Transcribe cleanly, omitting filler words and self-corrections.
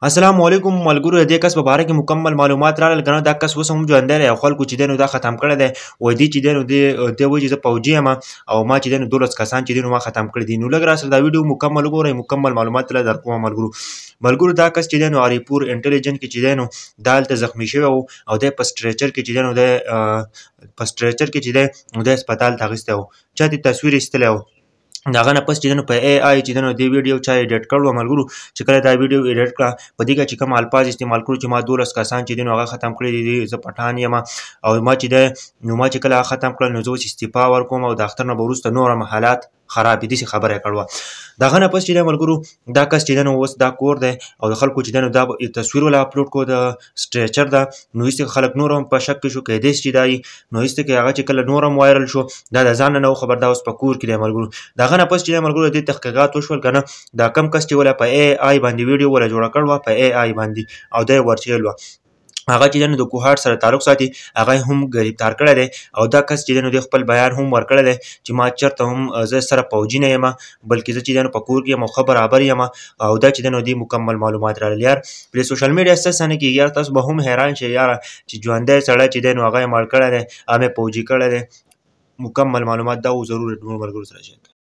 السلام علیکم ملګرو، د دې کس په باره کې مکمل معلومات راغلل که نه. دا کس اوس هم ژوندی دی او خلکو چې دی نو دا ختم کړی دی. وایي دی چې دی نو دې وایي چې زه پوجي یم او ما چې دی نو 12 کسان چې دی نو ما ختم کړي دي. نو لږ راسره دا ویډیو مکمل وګورئ، مکمل معلومات درله درکوم ملګرو. دا کس چې دی نو اریپور انټلیجنټ کې چې دی نو دا هلته زخمي شوی و او دی په سټریچر کې چې دی نو دی په سټریچر کې چې دی نو دی هسپتال ته اخیستی و. چا ترې تصویر ایستلی و. د هغه نه پس چې دی نو په ای آی چې دی نو دې ویډیو چا ایډیټ کړی و ملګرو. چې کله دا ویډیو ایډیټ کړه په دې کې چې کوم الفاظ استعمال کړو چې ما 12 کسان چې دی نو هغه ختم کړي دي، زه پټان یم او ما چې دی نو ما چې کله هغه ختم کړل نو زه اوس استعفا ورکوم او د اختر نه به وروسته نور هم حالات خراب دي. داسې خبره یې کړې وه. د هغه نه پس چې دی ملګرو دا کس چې دی نو اوس دا کور دی او د خلکو چې دی نو دا تصویر ولا اپلوډ کړو د سټریچر ده. نو هېڅ خلک نور هم په شک کې شو کیدای شي چې دا وي. نو هېڅ کې هغه چې کله نور هم وایرل شو دا د ځان نه و خبر، دا اوس په کور کې دی ملګرو. د هغه نه پس چې دی ملګرو دې تحقیقات وشول که نه. دا کم کس چې ولا په ای آی باندې ویډیو ولا جوړه کړې وه په ای آی باندې او دا یې ورچیل وه، هغه چې دی نو د کوهاټ سره تعلق ساتي، هغه هم ګرفتار کړی دی. او دا کس چې دی نو د خپل بیان هم ورکړی دی چې ما چېرته هم زه سره پوجي نه یم بلکې زه چې دی نو په کور کې یم او ښه برابر یم. او دا چې دی نو دې مکمل معلومات راغلل. یار پرې سوشل میډیا څه نه کېږي یار، تاسو به هم حیران شئ یاره چې ژوندی سړی چې دی نو هغه یې مړ کړی دی، هغه مې پوجي کړی دی. مکمل معلومات دا و، ضرور نور ملګرو سره شریک کړئ.